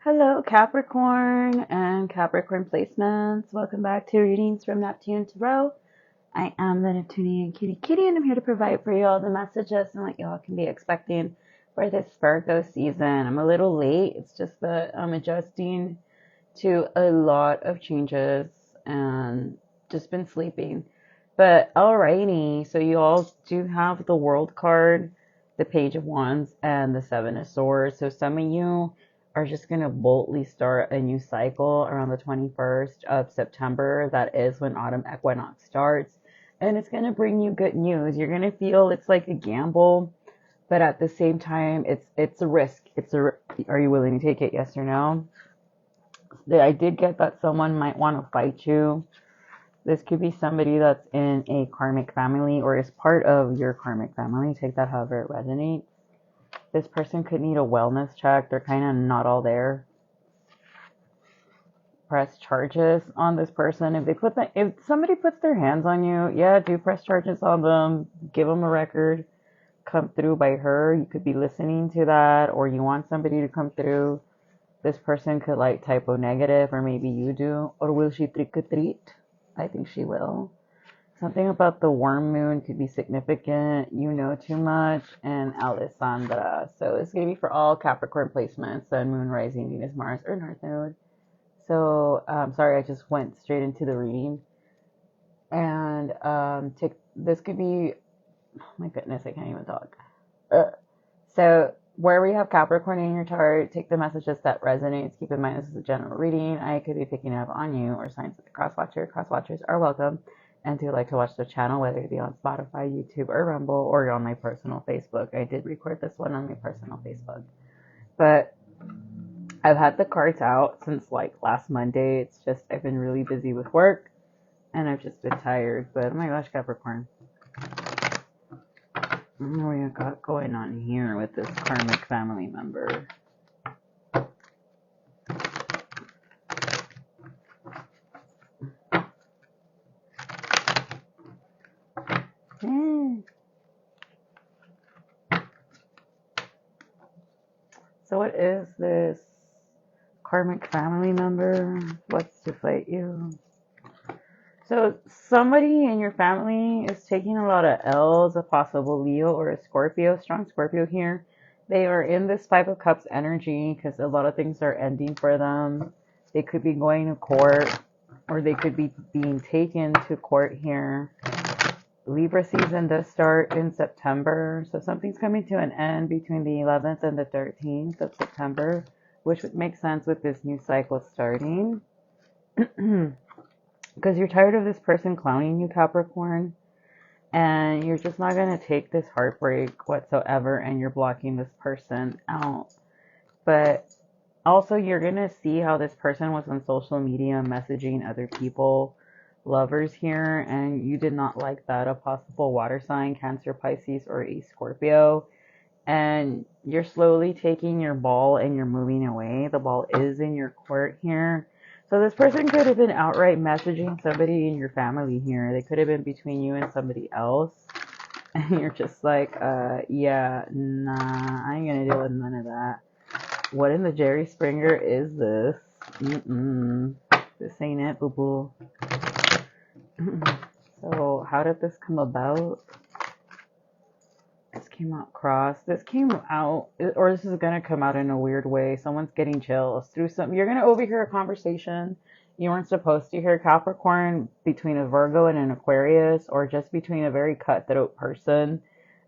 Hello, Capricorn and Capricorn placements. Welcome back to Readings from Neptune Tarot. I am the Neptunian and I'm here to provide for you all the messages and what y'all can be expecting for this Virgo season. I'm a little late. It's just that I'm adjusting to a lot of changes and just been sleeping. But alrighty, so you all do have the World card, the Page of Wands, and the Seven of Swords. So some of you are just going to boldly start a new cycle around the 21st of September. That is when autumn equinox starts. And it's going to bring you good news. You're going to feel it's like a gamble, but at the same time, it's a risk. Are you willing to take it? Yes or no? I did get that someone might want to fight you. This could be somebody that's in a karmic family or is part of your karmic family. Take that however it resonates. This person could need a wellness check. They're kind of not all there. Press charges on this person. If somebody puts their hands on you, yeah, do press charges on them. Give them a record. Come through by her. You could be listening to that, or you want somebody to come through. This person could like typo negative, or maybe you do. Or will she trick or treat? I think she will. Something about the worm moon could be significant. You know too much. And Alessandra. So it's going to be for all Capricorn placements. Sun, Moon, Rising, Venus, Mars, or North Node. So, sorry, I just went straight into the reading. And this could be... Oh my goodness, I can't even talk. So, where we have Capricorn in your chart, take the messages that resonates. Keep in mind this is a general reading. I could be picking up on you or signs of the crosswatcher. Crosswatchers are welcome. And if you'd like to watch the channel, whether it be on Spotify, YouTube, or Rumble, or on my personal Facebook. I did record this one on my personal Facebook. But I've had the cards out since like last Monday. It's just I've been really busy with work. And I've just been tired. But oh my gosh, Capricorn. What do we got going on here with this karmic family member? So what is this karmic family member? What's to fight you? So somebody in your family is taking a lot of L's, a possible Leo or a Scorpio, strong Scorpio here. They are in this Five of Cups energy because a lot of things are ending for them. They could be going to court or they could be being taken to court here. Libra season does start in September, so something's coming to an end between the 11th and the 13th of September, which would make sense with this new cycle starting. Because you're tired of this person clowning you, Capricorn, and you're just not going to take this heartbreak whatsoever, and you're blocking this person out. But also, you're going to see how this person was on social media messaging other people, lovers here, and you did not like that. A possible water sign, Cancer, Pisces, or a Scorpio. And you're slowly taking your ball and you're moving away. The ball is in your court here. So this person could have been outright messaging somebody in your family here. They could have been between you and somebody else. And you're just like, yeah, nah, I ain't gonna deal with none of that. What in the Jerry Springer is this? This ain't it, boo-boo. So how did this come about? This came out cross. This came out, or this is going to come out in a weird way. Someone's getting chills through something. You're going to overhear a conversation you weren't supposed to hear, Capricorn, between a Virgo and an Aquarius, or just between a very cutthroat person,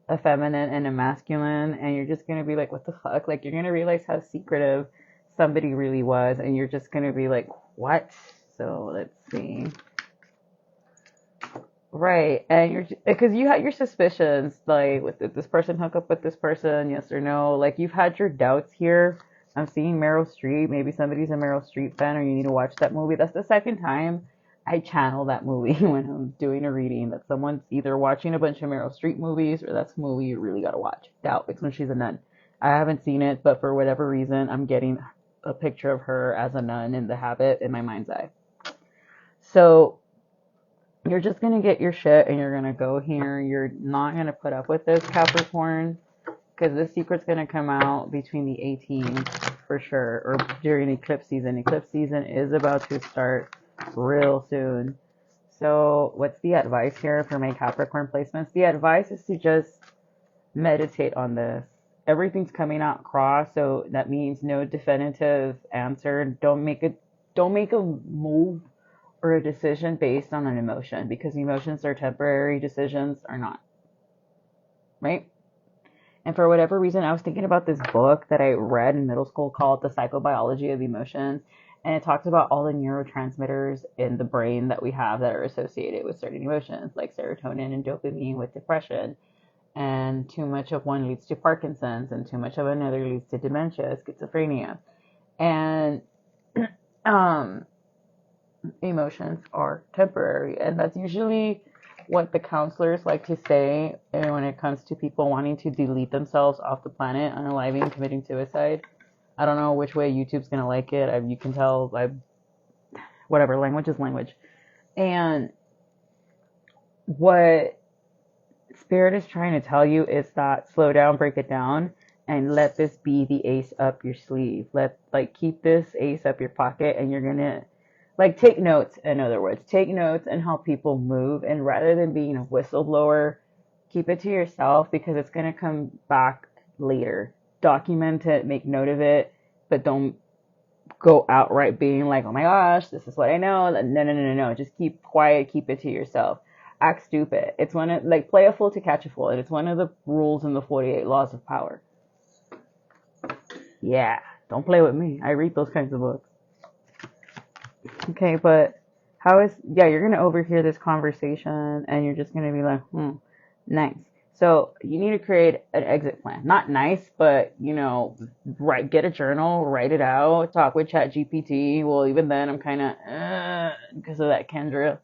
a feminine and a masculine, and you're just going to be like, what the fuck? Like, you're going to realize how secretive somebody really was, and you're just going to be like, what? So let's see. Right, and because you had your suspicions, like, did this person hook up with this person, yes or no? Like, you've had your doubts here. I'm seeing Meryl Streep. Maybe somebody's a Meryl Streep fan, or you need to watch that movie. That's the second time I channel that movie when I'm doing a reading. That someone's either watching a bunch of Meryl Streep movies, or that's a movie you really gotta watch. Doubt, it's when she's a nun. I haven't seen it, but for whatever reason, I'm getting a picture of her as a nun in The Habit in my mind's eye. So you're just going to get your shit and you're going to go here. You're not going to put up with this, Capricorn. because this secret's going to come out between the 18th for sure, or during eclipse season. Eclipse season is about to start real soon. So what's the advice here for my Capricorn placements? The advice is to just meditate on this. Everything's coming out cross, so that means no definitive answer. Don't make a move or a decision based on an emotion, because emotions are temporary, decisions are not. Right? And for whatever reason, I was thinking about this book that I read in middle school called The Psychobiology of Emotions. And it talks about all the neurotransmitters in the brain that we have that are associated with certain emotions, like serotonin and dopamine with depression. And too much of one leads to Parkinson's, and too much of another leads to dementia, schizophrenia. And emotions are temporary. And that's usually what the counselors like to say when it comes to people wanting to delete themselves off the planet, unaliving, committing suicide. I don't know which way YouTube's going to like it. You can tell, whatever, language is language. And what Spirit is trying to tell you is that slow down, break it down, and let this be the ace up your sleeve. Keep this ace up your pocket, and you're going to, take notes, in other words. Take notes and help people move. And rather than being a whistleblower, keep it to yourself, because it's going to come back later. Document it, make note of it, but don't go outright being like, oh my gosh, this is what I know. No. Just keep quiet, keep it to yourself. Act stupid. It's one of, play a fool to catch a fool. And it's one of the rules in the 48 laws of power. Yeah, don't play with me. I read those kinds of books. Okay, but you're going to overhear this conversation and you're just going to be like, nice. So you need to create an exit plan. Not nice, but, get a journal, write it out, talk with ChatGPT. Well, even then I'm kind of, because of that Kendra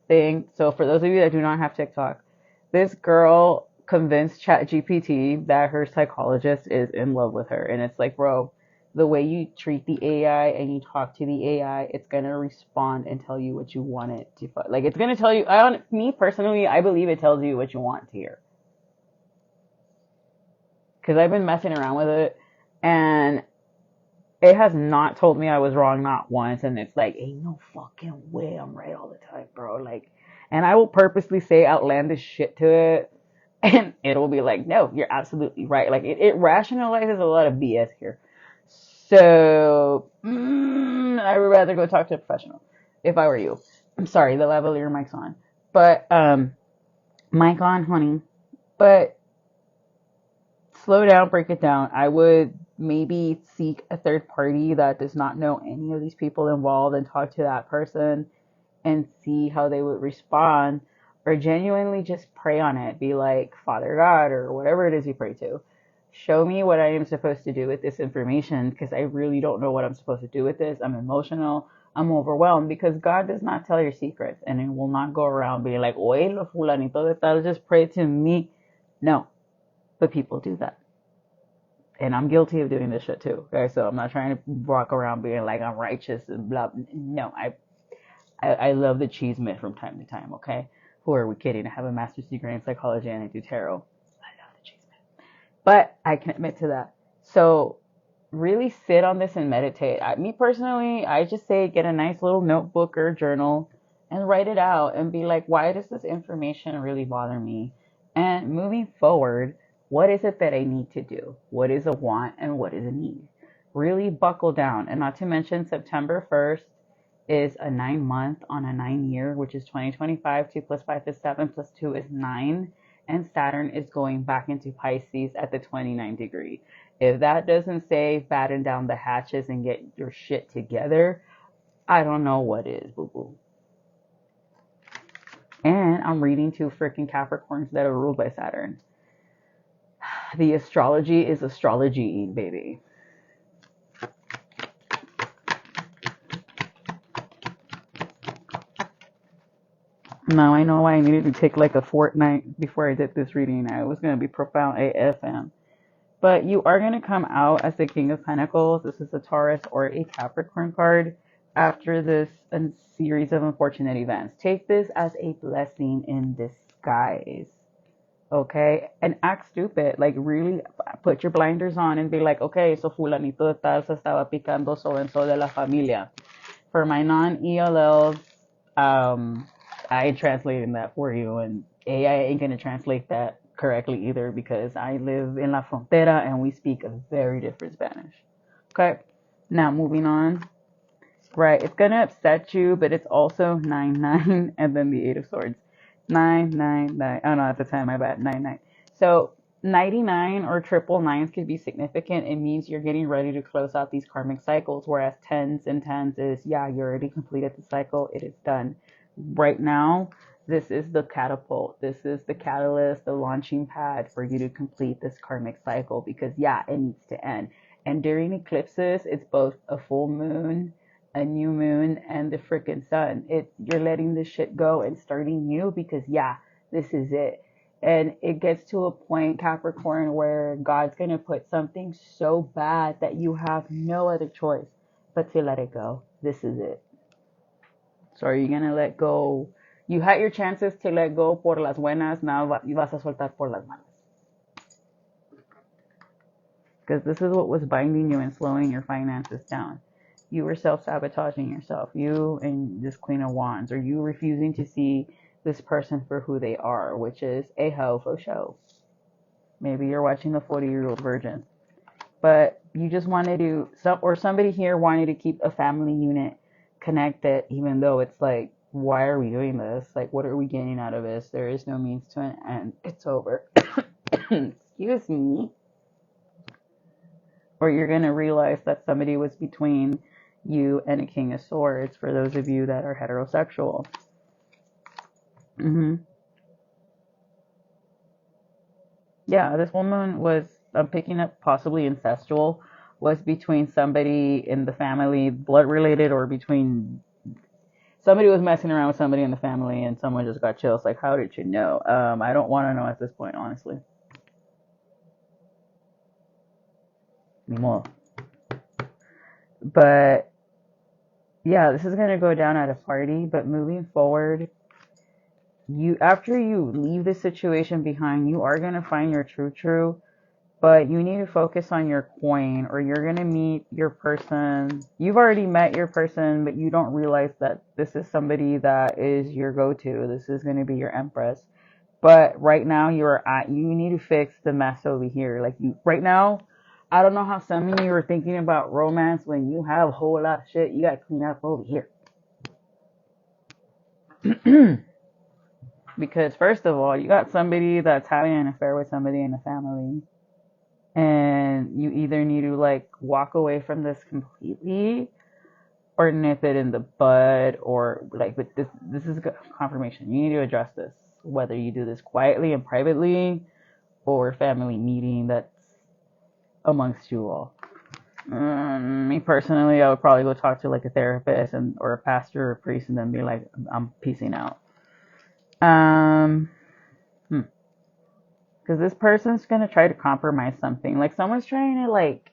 thing. So for those of you that do not have TikTok, this girl convinced ChatGPT that her psychologist is in love with her. And it's like, bro, the way you treat the AI and you talk to the AI, it's going to respond and tell you what you want it to. It's going to tell you, me personally, I believe it tells you what you want to hear. Because I've been messing around with it, and it has not told me I was wrong not once. And it's like, ain't no fucking way I'm right all the time, bro. And I will purposely say outlandish shit to it, and it'll be like, no, you're absolutely right. It rationalizes a lot of BS here. So I would rather go talk to a professional if I were you. I'm sorry, the lavalier mic's on, but mic on, honey. But slow down, break it down. I would maybe seek a third party that does not know any of these people involved and talk to that person and see how they would respond, or genuinely just pray on it. Be like, Father God, or whatever it is you pray to. Show me what I am supposed to do with this information, because I really don't know what I'm supposed to do with this. I'm emotional. I'm overwhelmed, because God does not tell your secrets, and it will not go around being like, oye, lo fulanito de tal just pray to me. No. But people do that. And I'm guilty of doing this shit too. Okay, so I'm not trying to walk around being like I'm righteous and blah. No, I love the cheese myth from time to time, okay? Who are we kidding? I have a master's degree in psychology and I do tarot. I love the cheese myth. But I can admit to that. So really sit on this and meditate. Me personally, I just say get a nice little notebook or journal and write it out and be like, why does this information really bother me? And moving forward, what is it that I need to do? What is a want and what is a need? Really buckle down. And not to mention, September 1st is a 9-month on a 9-year, which is 2025. 2 plus 5 is 7 plus 2 is 9. And Saturn is going back into Pisces at the 29 degree. If that doesn't say batten down the hatches and get your shit together, I don't know what is, boo-boo. And I'm reading 2 freaking Capricorns that are ruled by Saturn. The astrology is astrology, baby. Now I know why I needed to take like a fortnight before I did this reading. I was going to be profound AF, fam. But you are going to come out as the King of Pentacles. This is a Taurus or a Capricorn card after this series of unfortunate events. Take this as a blessing in disguise. okay? And act stupid. Like, really put your blinders on and be like, okay, so fulanito de tal se estaba picando so and so de la familia. For my non-ELLs, I translated that for you, and AI ain't gonna translate that correctly either because I live in La Frontera and we speak a very different Spanish. Okay, now moving on. Right, it's gonna upset you, but it's also 9-9 and then the 8 of Swords. 9-9-9. Oh no, at the time, my bad. 9-9. So 99 or triple nines could be significant. It means you're getting ready to close out these karmic cycles, whereas tens and tens is, yeah, you already completed the cycle, it is done. Right now, this is the catapult. This is the catalyst, the launching pad for you to complete this karmic cycle because, yeah, it needs to end. And during eclipses, it's both a full moon, a new moon, and the freaking sun. You're letting this shit go and starting new because, yeah, this is it. And it gets to a point, Capricorn, where God's gonna put something so bad that you have no other choice but to let it go. This is it. So are you gonna let go? You had your chances to let go por las buenas. Now vas a soltar por las malas. Because this is what was binding you and slowing your finances down. You were self-sabotaging yourself. You and this Queen of Wands. Or you refusing to see this person for who they are, which is a hoe for show. Maybe you're watching the 40-year-old virgin. But you just wanted to, or somebody here wanted to keep a family unit connected, even though it's like, why are we doing this? Like, what are we getting out of this? There is no means to an end. It's over. Excuse me. Or you're going to realize that somebody was between you and a King of Swords, for those of you that are heterosexual. Yeah, this woman was, I'm picking up possibly incestual, was between somebody in the family, blood related, or between somebody was messing around with somebody in the family and someone just got chills. Like, how did you know? I don't want to know at this point, honestly. Ni modo. But yeah, this is gonna go down at a party. But moving forward, after you leave this situation behind, you are gonna find your true. But you need to focus on your coin, or you're gonna meet your person. You've already met your person, but you don't realize that this is somebody that is your go-to. This is gonna be your empress. But right now you need to fix the mess over here. Like, right now, I don't know how some of you are thinking about romance when you have a whole lot of shit you gotta clean up over here. Because first of all, you got somebody that's having an affair with somebody in the family. And you either need to like walk away from this completely or nip it in the bud, or like, but this is confirmation. You need to address this, whether you do this quietly and privately or family meeting that's amongst you all. Me personally, I would probably go talk to like a therapist or a pastor or a priest and then be like, I'm peacing out. Because this person's going to try to compromise something. Like, someone's trying to like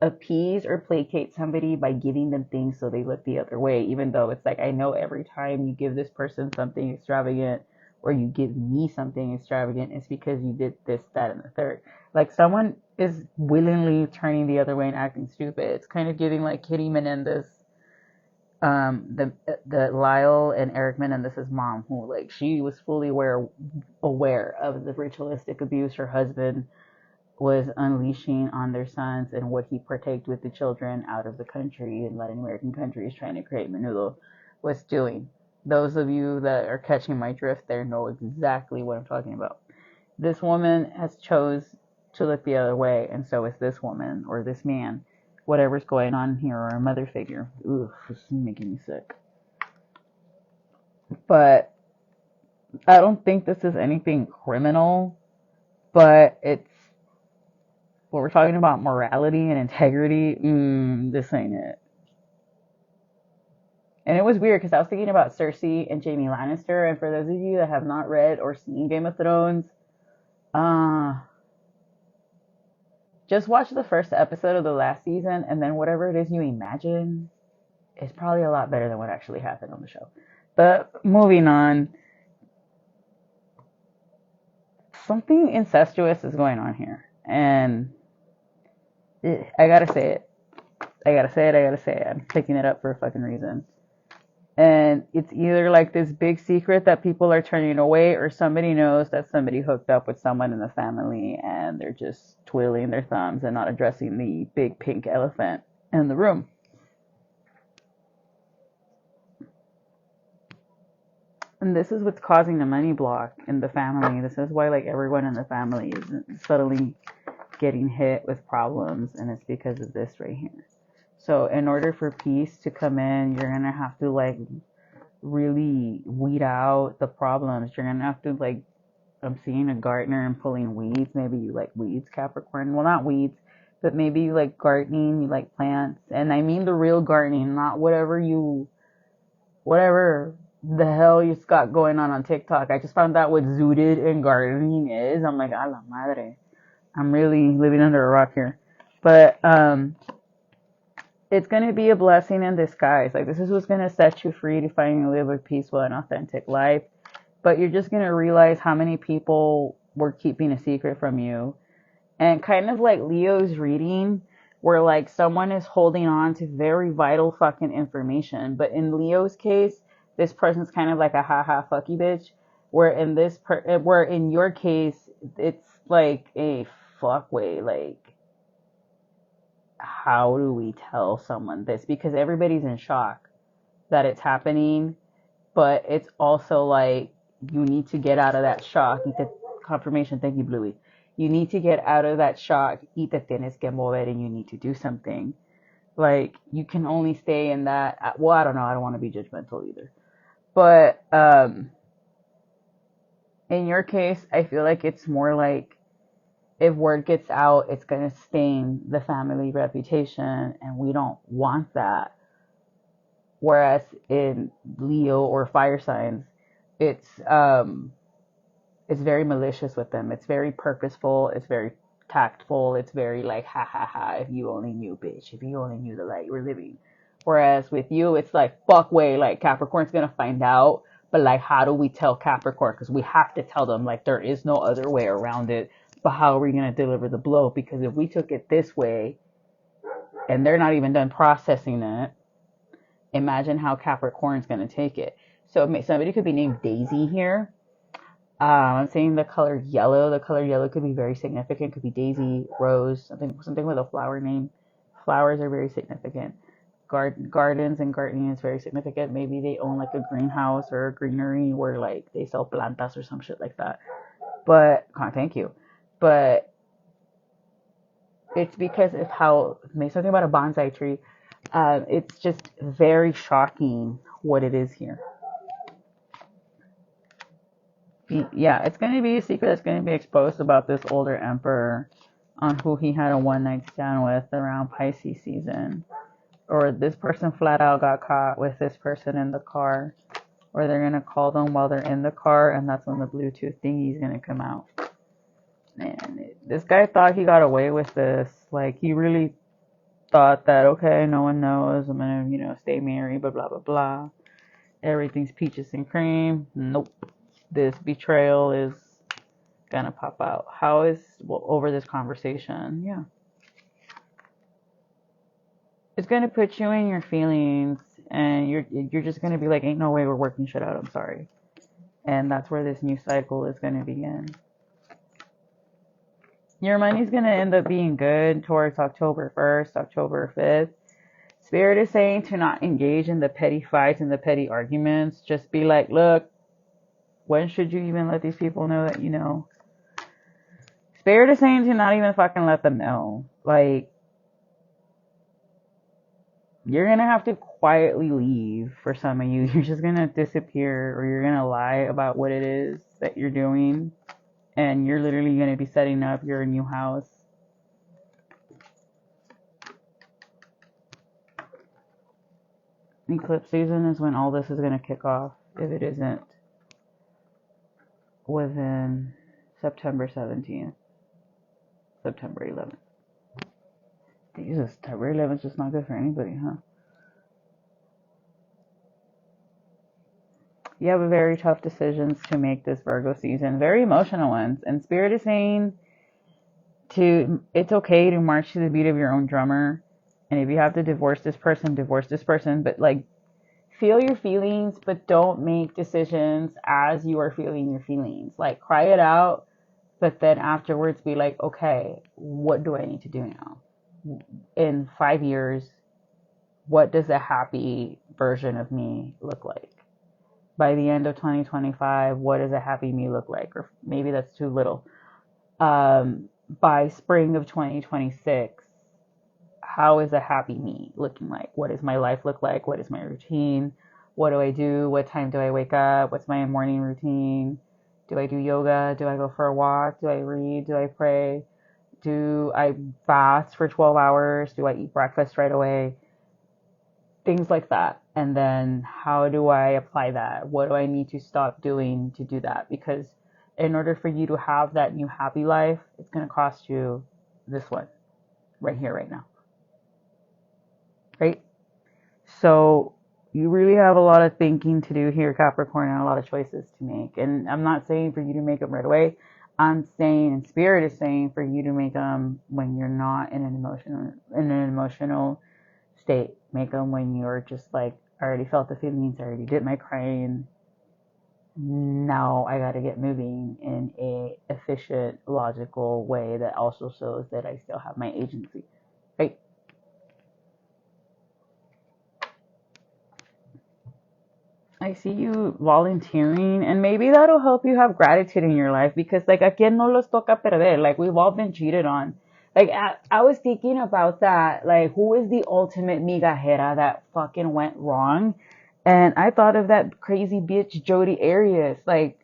appease or placate somebody by giving them things so they look the other way, even though it's like, I know every time you give this person something extravagant or you give me something extravagant, it's because you did this, that, and the third. Like, someone is willingly turning the other way and acting stupid. It's kind of giving like Kitty Menendez, the Lyle and Eric Menendez's mom, who like, she was fully aware of the ritualistic abuse her husband was unleashing on their sons and what he partaked with the children out of the country in Latin American countries trying to create menudo was doing. Those of you that are catching my drift there know exactly what I'm talking about. This woman has chose to look the other way, and so is this woman or this man, whatever's going on here, or a mother figure. Ooh, this is making me sick. But I don't think this is anything criminal, but it's, when we're talking about morality and integrity, this ain't it. And it was weird because I was thinking about Cersei and Jaime Lannister, and for those of you that have not read or seen Game of Thrones, just watch the first episode of the last season, and then whatever it is you imagine is probably a lot better than what actually happened on the show. But moving on, something incestuous is going on here. And I gotta say it. I gotta say it. I'm picking it up for a fucking reason. And it's either like this big secret that people are turning away, or somebody knows that somebody hooked up with someone in the family and they're just twiddling their thumbs and not addressing the big pink elephant in the room. And this is what's causing the money block in the family. This is why like everyone in the family is suddenly getting hit with problems, and it's because of this right here. So in order for peace to come in, you're going to have to like really weed out the problems. You're going to have to like, I'm seeing a gardener and pulling weeds. Maybe you like weeds, Capricorn. Well, not weeds, but maybe you like gardening, you like plants. And I mean the real gardening, not whatever the hell you got going on TikTok. I just found out what zooted and gardening is. I'm like, a la madre. I'm really living under a rock here. But, it's going to be a blessing in disguise. Like, this is what's going to set you free to finally live a peaceful and authentic life. But you're just going to realize how many people were keeping a secret from you. And kind of like Leo's reading, where like someone is holding on to very vital fucking information. But in Leo's case, this person's kind of like a haha fucky bitch. Where in your case, it's like a fuck way, like, how do we tell someone this? Because everybody's in shock that it's happening, but it's also like you need to get out of that shock. Confirmation, thank you, Bluey. You need to get out of that shock. Y te tienes que mover, and you need to do something. Like, you can only stay in that. Well, I don't know. I don't want to be judgmental either. But in your case, I feel like it's more like, if word gets out, it's going to stain the family reputation, and we don't want that. Whereas in Leo or fire signs, it's very malicious with them. It's very purposeful. It's very tactful. It's very like, ha ha ha, if you only knew, bitch. If you only knew the life you were living. Whereas with you, it's like, fuck way, like Capricorn's going to find out. But like, how do we tell Capricorn? Because we have to tell them, like, there is no other way around it. But how are we going to deliver the blow? Because if we took it this way, and they're not even done processing it, imagine how Capricorn's going to take it. So somebody could be named Daisy here. I'm saying the color yellow. The color yellow could be very significant. Could be Daisy, Rose, something with a flower name. Flowers are very significant. Gardens and gardening is very significant. Maybe they own like a greenhouse or a greenery where like they sell plantas or some shit like that. But, thank you. But it's because of how, maybe something about a bonsai tree. It's just very shocking what it is here. Yeah, it's going to be a secret that's going to be exposed about this older emperor on who he had a one-night stand with around Pisces season. Or this person flat out got caught with this person in the car. Or they're going to call them while they're in the car, and that's when the Bluetooth thingy is going to come out. And this guy thought he got away with this. Like, he really thought that, okay, no one knows. I'm going to, stay married, blah, blah, blah, blah. Everything's peaches and cream. Nope. This betrayal is going to pop out. How is, over this conversation? Yeah. It's going to put you in your feelings, and you're just going to be like, ain't no way we're working shit out. I'm sorry. And that's where this new cycle is going to begin. Your money's going to end up being good towards October 1st, October 5th. Spirit is saying to not engage in the petty fights and the petty arguments. Just be like, look, when should you even let these people know that you know? Spirit is saying to not even fucking let them know. Like, you're going to have to quietly leave for some of you. You're just going to disappear, or you're going to lie about what it is that you're doing. And you're literally going to be setting up your new house. Eclipse season is when all this is going to kick off, if it isn't within September 17th, September 11th. Jesus, September 11th is just not good for anybody, huh? You have very tough decisions to make this Virgo season, very emotional ones. And Spirit is saying it's okay to march to the beat of your own drummer. And if you have to divorce this person, but like, feel your feelings, but don't make decisions as you are feeling your feelings. Like, cry it out, but then afterwards be like, okay, what do I need to do now? In 5 years, what does a happy version of me look like? By the end of 2025, what does a happy me look like? Or maybe that's too little. By spring of 2026, how is a happy me looking like? What does my life look like? What is my routine? What do I do? What time do I wake up? What's my morning routine? Do I do yoga? Do I go for a walk? Do I read? Do I pray? Do I fast for 12 hours? Do I eat breakfast right away? Things like that. And then how do I apply that? What do I need to stop doing to do that? Because in order for you to have that new happy life, it's going to cost you this one right here, right now. Right? So you really have a lot of thinking to do here, Capricorn, and a lot of choices to make. And I'm not saying for you to make them right away. I'm saying, and Spirit is saying, for you to make them when you're not in an emotional state. Make them when you're just like, I already felt the feelings, I already did my crying. Now I got to get moving in a efficient, logical way that also shows that I still have my agency, right? I see you volunteering, and maybe that'll help you have gratitude in your life, because like, a quien no los toca perder, like, we've all been cheated on. Like, I was thinking about that, like, who is the ultimate migajera that fucking went wrong? And I thought of that crazy bitch Jodi Arias. Like,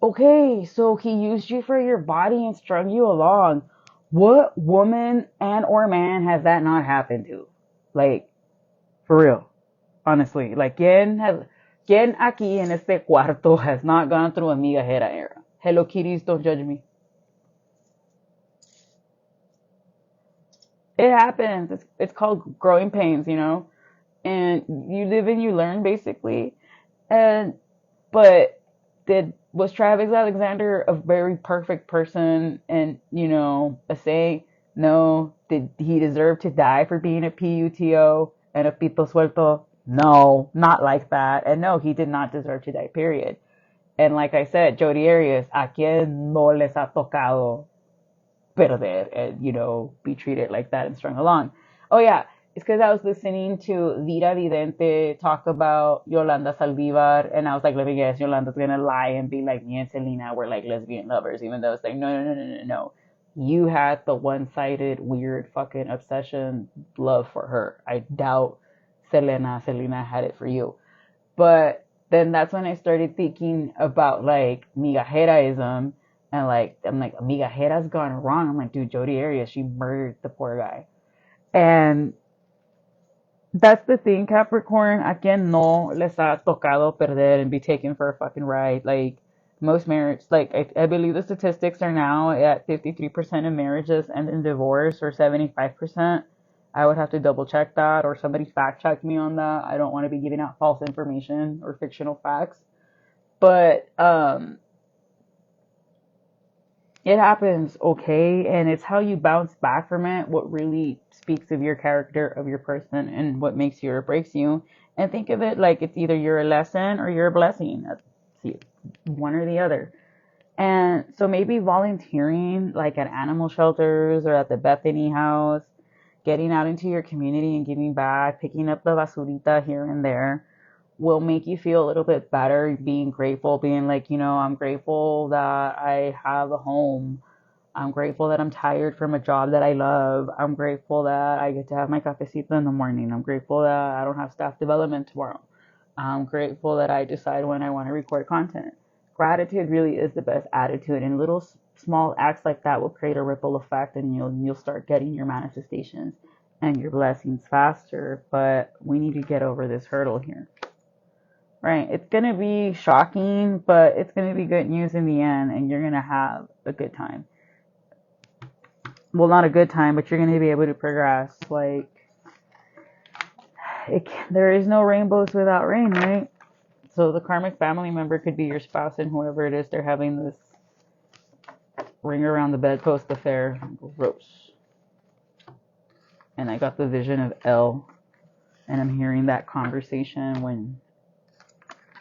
okay, so he used you for your body and strung you along. What woman and or man has that not happened to? Like, for real. Honestly. Like, ¿quién aquí en este cuarto has not gone through a migajera era? Hello Kitties, don't judge me. It happens. It's called growing pains, you know? And you live and you learn, basically. But was Travis Alexander a very perfect person and, you know, a saint? No. Did he deserve to die for being a PUTO and a pito suelto? No, not like that. And no, he did not deserve to die, period. And like I said, Jodi Arias, ¿a quién no les ha tocado perder and, you know, be treated like that and strung along? Oh, yeah. It's because I was listening to Vida Vidente talk about Yolanda Saldivar, and I was like, let me guess, Yolanda's going to lie and be like, me and Selena were like lesbian lovers, even though it's like, no. You had the one-sided, weird fucking obsession, love for her. I doubt Selena had it for you. But then that's when I started thinking about like migajeraism, and like, I'm like, migajera's gone wrong. I'm like, dude, Jodi Arias, she murdered the poor guy. And that's the thing, Capricorn. ¿A quien no les ha tocado perder and be taken for a fucking ride? Like, most marriage, like, I believe the statistics are now at 53% of marriages end in divorce, or 75%. I would have to double check that, or somebody fact check me on that. I don't want to be giving out false information or fictional facts. But it happens, okay? And it's how you bounce back from it what really speaks of your character, of your person, and what makes you or breaks you. And think of it like it's either you're a lesson or you're a blessing. That's one or the other. And so maybe volunteering, like at animal shelters or at the Bethany house, getting out into your community and giving back, picking up the basurita here and there, will make you feel a little bit better, being grateful, being like, you know, I'm grateful that I have a home. I'm grateful that I'm tired from a job that I love. I'm grateful that I get to have my cafecito in the morning. I'm grateful that I don't have staff development tomorrow. I'm grateful that I decide when I want to record content. Gratitude really is the best attitude, and little small acts like that will create a ripple effect, and you'll start getting your manifestations and your blessings faster. But we need to get over this hurdle here. Right, it's going to be shocking, but it's going to be good news in the end, and you're going to have a good time. Well, not a good time, but you're going to be able to progress. Like, there is no rainbows without rain, right? So the karmic family member could be your spouse, and whoever it is, they're having this ring around the bedpost affair. Gross. And I got the vision of L, and I'm hearing that conversation when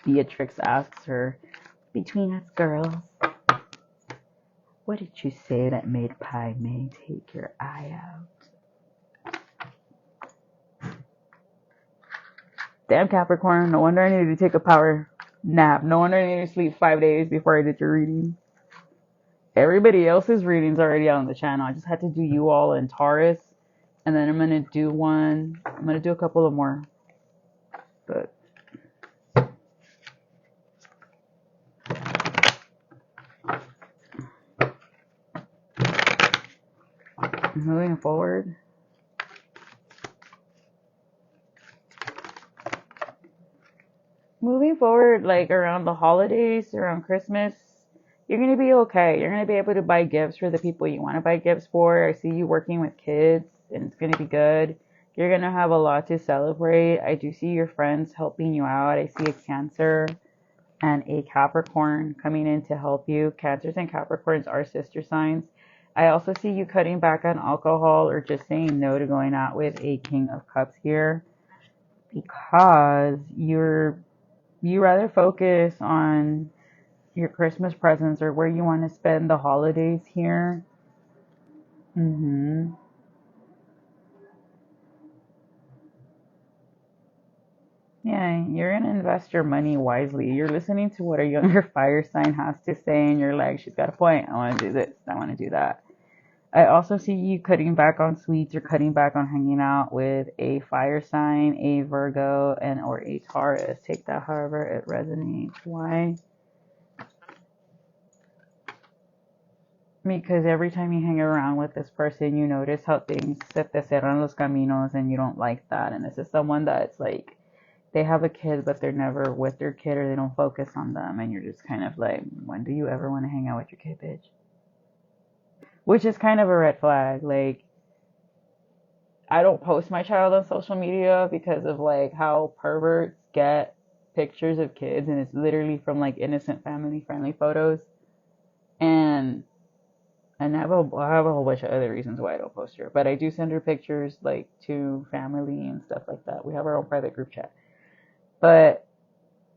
Beatrix asks her, between us girls, what did you say that made pie may take your eye out? Damn, Capricorn, no wonder I needed to take a power nap. No wonder I needed to sleep 5 days before I did your reading. Everybody else's reading's already out on the channel. I just had to do you all in Taurus. And then I'm going to do a couple of more. But moving forward. Moving forward, like around the holidays, around Christmas, you're going to be okay. You're going to be able to buy gifts for the people you want to buy gifts for. I see you working with kids, and it's going to be good. You're going to have a lot to celebrate. I do see your friends helping you out. I see a Cancer and a Capricorn coming in to help you. Cancers and Capricorns are sister signs. I also see you cutting back on alcohol or just saying no to going out with a King of Cups here, because you rather focus on your Christmas presents or where you want to spend the holidays here. Yeah, you're going to invest your money wisely. You're listening to what a younger fire sign has to say, and you're like, she's got a point. I want to do this. I want to do that. I also see you cutting back on sweets or cutting back on hanging out with a fire sign, a Virgo, and or a Taurus. Take that however it resonates. Why? Because every time you hang around with this person, you notice how things se te cerran los caminos, and you don't like that. And this is someone that's like, they have a kid, but they're never with their kid, or they don't focus on them. And you're just kind of like, when do you ever want to hang out with your kid, bitch? Which is kind of a red flag. Like, I don't post my child on social media because of like how perverts get pictures of kids, and it's literally from like innocent family friendly photos. And I have a whole bunch of other reasons why I don't post her, but I do send her pictures like to family and stuff like that. We have our own private group chat. But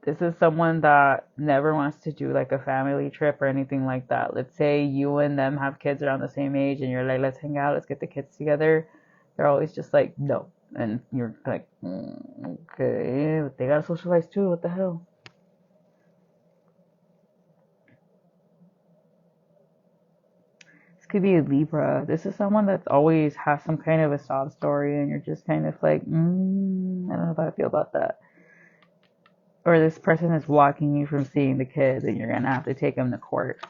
this is someone that never wants to do like a family trip or anything like that. Let's say you and them have kids around the same age, and you're like, let's hang out, let's get the kids together. They're always just like, no. And you're like, okay, but they gotta socialize too, what the hell? This could be a Libra. This is someone that's always has some kind of a sob story, and you're just kind of like, I don't know how I feel about that. Or this person is blocking you from seeing the kids, and you're gonna have to take them to court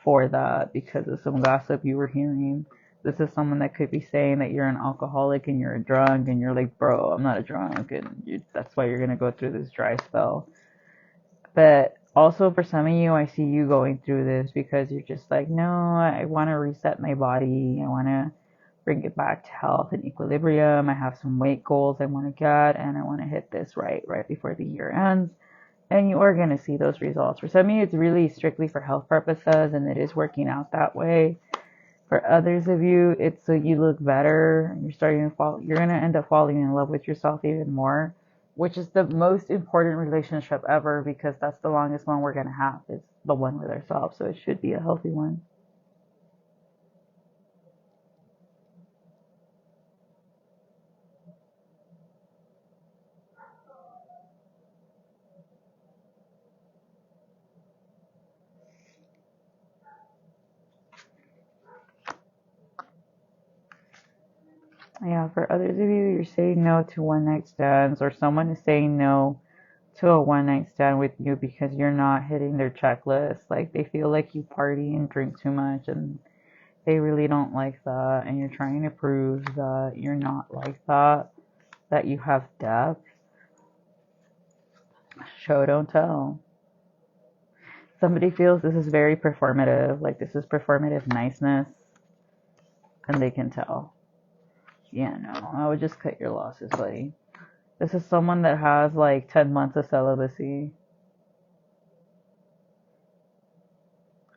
for that because of some gossip you were hearing. This is someone that could be saying that you're an alcoholic and you're a drunk, and you're like, bro, I'm not a drunk, and that's why you're gonna go through this dry spell. But also for some of you, I see you going through this because you're just like, no, I want to reset my body. I want to bring it back to health and equilibrium. I have some weight goals I want to get, and I want to hit this right before the year ends. And you are going to see those results. For some of you, it's really strictly for health purposes, and it is working out that way. For others of you, it's so you look better. You're going to end up falling in love with yourself even more, which is the most important relationship ever, because that's the longest one we're going to have, is the one with ourselves. So it should be a healthy one. Yeah, for others of you, you're saying no to one night stands, or someone is saying no to a one night stand with you because you're not hitting their checklist. Like, they feel like you party and drink too much, and they really don't like that. And you're trying to prove that you're not like that you have depth. Show, don't tell. Somebody feels this is very performative, like this is performative niceness, and they can tell. Yeah, no, I would just cut your losses, buddy. This is someone that has like 10 months of celibacy.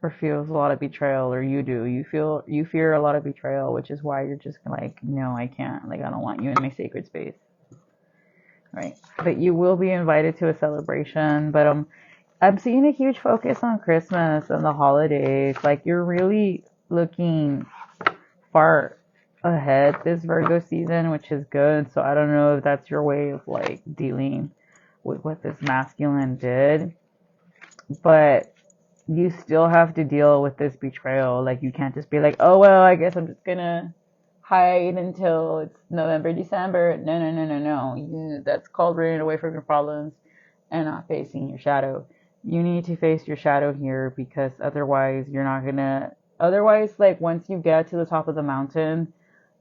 or feels a lot of betrayal, or you do. You fear a lot of betrayal, which is why you're just like, no, I can't. Like, I don't want you in my sacred space. Right. But you will be invited to a celebration. But I'm seeing a huge focus on Christmas and the holidays. Like, you're really looking far ahead this Virgo season, which is good. So I don't know if that's your way of like dealing with what this masculine did, but you still have to deal with this betrayal. Like, you can't just be like, oh well, I guess I'm just gonna hide until it's November, December. No. That's called running away from your problems and not facing your shadow. You need to face your shadow here, because otherwise you're not gonna. Otherwise, like, once you get to the top of the mountain,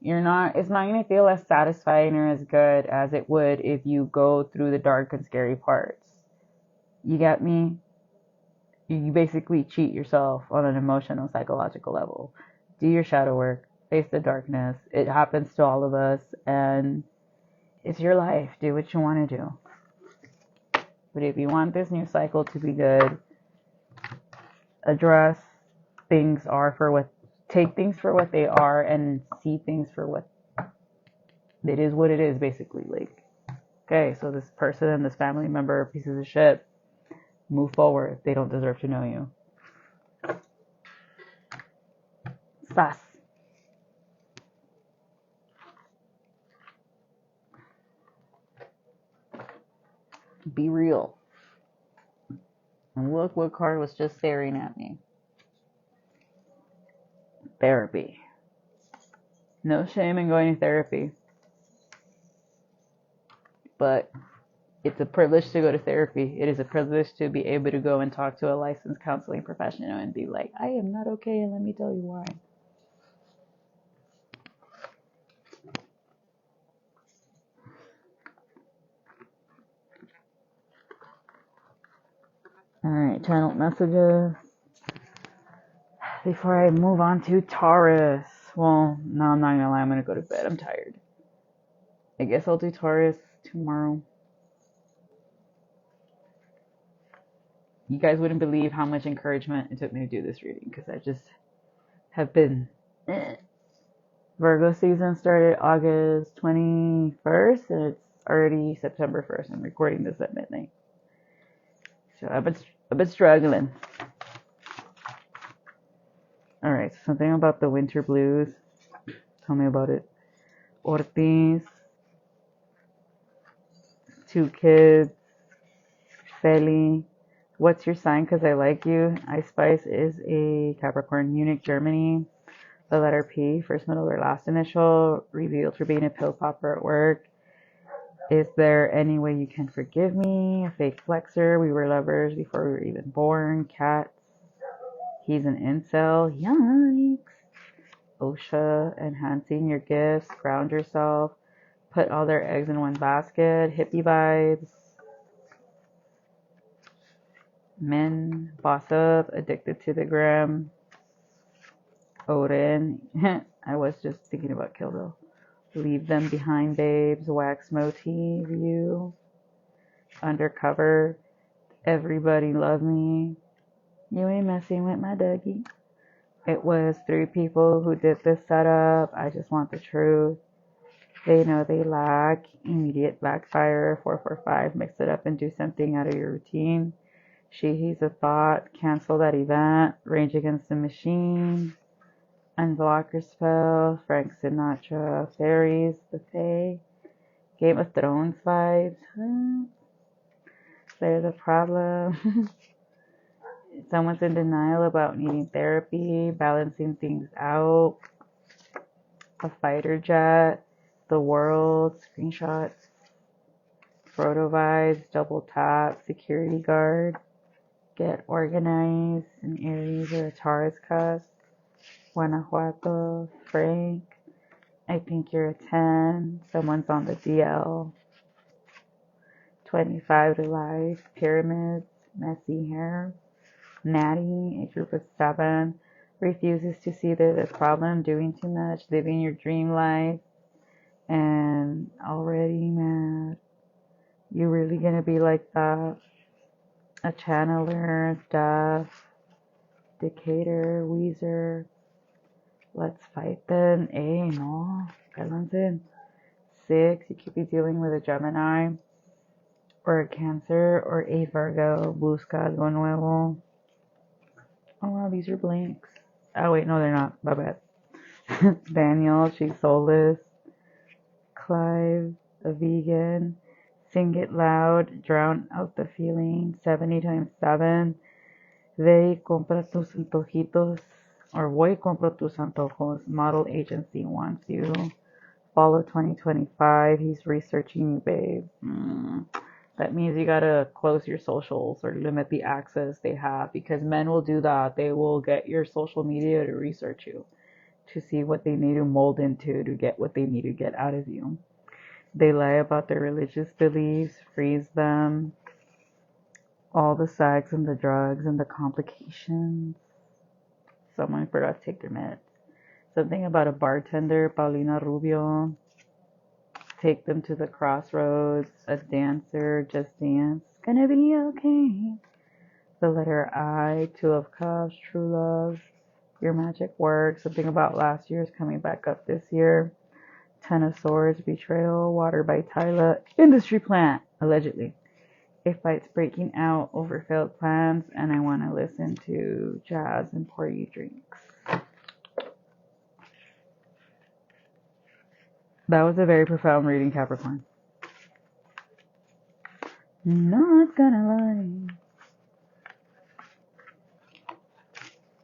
it's not going to feel as satisfying or as good as it would if you go through the dark and scary parts. You get me? You basically cheat yourself on an emotional, psychological level. Do your shadow work. Face the darkness. It happens to all of us, and it's your life. Do what you want to do. But if you want this new cycle to be good, address take things for what they are, and see things for what it is, basically. Like, okay, so this person and this family member, pieces of shit, move forward. They don't deserve to know you. Sass. Be real. And look what card was just staring at me. Therapy. No shame in going to therapy. But it's a privilege to go to therapy. It is a privilege to be able to go and talk to a licensed counseling professional and be like, I am not okay, and let me tell you why. Alright, channel messages. Before I move on to Taurus. Well, no, I'm not gonna lie, I'm gonna go to bed. I'm tired. I guess I'll do Taurus tomorrow. You guys wouldn't believe how much encouragement it took me to do this reading, because I just have been... Virgo season started August 21st, and it's already September 1st. I'm recording this at midnight. So I've been struggling. Alright, so something about the winter blues. Tell me about it. Ortiz. 2 kids. Feli. What's your sign? Because I like you. Ice Spice is a Capricorn, Munich, Germany. The letter P, first, middle, or last initial. Revealed for being a pill popper at work. Is there any way you can forgive me? A fake flexor. We were lovers before we were even born. Cats. He's an incel. Yikes. OSHA. Enhancing your gifts. Ground yourself. Put all their eggs in one basket. Hippie vibes. Men. Boss up. Addicted to the gram. Odin. I was just thinking about Kill Bill. Leave them behind, babes. Wax motif. You. Undercover. Everybody love me. You ain't messing with my Dougie. It was 3 people who did this setup. I just want the truth. They know they lack. Immediate backfire. 445. Mix it up and do something out of your routine. He's a thought. Cancel that event. Rage Against the Machine. Unblocker spell. Frank Sinatra. Fairies. The Fae. Game of Thrones vibes. They're the problem. Someone's in denial about needing therapy. Balancing things out. A fighter jet. The world. Screenshots. Photo vibes. Double tap. Security guard. Get organized. An Aries or a Taurus cusp. Guanajuato. Frank. I think you're a 10. Someone's on the DL. 25 to life. Pyramids. Messy hair. Natty. A group of 7. Refuses to see the problem. Doing too much. Living your dream life. And already mad. You really gonna be like that? A channeler. Death. Decatur, Weezer. Let's fight then. No. Cállense. 6, you could be dealing with a Gemini or a Cancer or a Virgo. Busca algo nuevo. Oh wow, these are blanks. Oh wait, no they're not. My bad. Daniel, she's soulless. Clive, a vegan. Sing it loud, drown out the feeling. 70 times 7. Ve y compra tus antojitos. Or voy y compro tus antojos. Model agency wants you. Follow 2025. He's researching you, babe. That means you gotta close your socials or limit the access they have, because men will do that. They will get your social media to research you, to see what they need to mold into, to get what they need to get out of you. They lie about their religious beliefs, freeze them, all the sex and the drugs and the complications. Someone forgot to take their meds. Something about a bartender, Paulina Rubio. Take them to the crossroads. A dancer, just dance. Gonna be okay. The letter I, 2 of Cups, true love. Your magic works. Something about last year's coming back up this year. 10 of Swords, betrayal. Water by Tyla. Industry plant, allegedly. A fight's breaking out over failed plans, and I want to listen to jazz and pour you drinks. That was a very profound reading, Capricorn. Not gonna lie.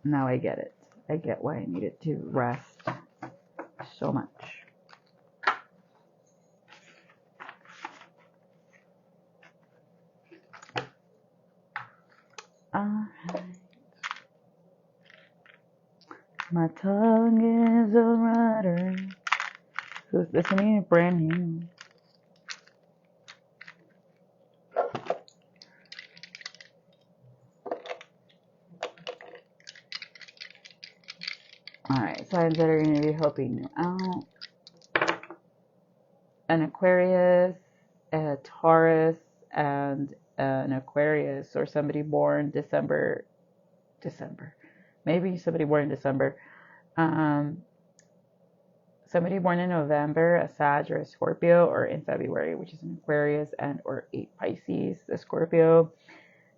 Now I get it. I get why I needed to rest so much. Alright. My tongue is a rider. Who's listening? Brand new. Alright, signs that are going to be helping you out. An Aquarius, a Taurus, and an Aquarius, or somebody born December. Maybe somebody born in December. Somebody born in November, a Sag or a Scorpio, or in February, which is an Aquarius and or a Pisces, a Scorpio.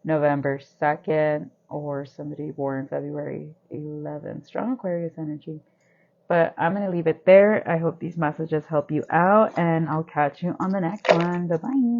November 2nd, or somebody born February 11th. Strong Aquarius energy. But I'm going to leave it there. I hope these messages help you out, and I'll catch you on the next one. Bye-bye.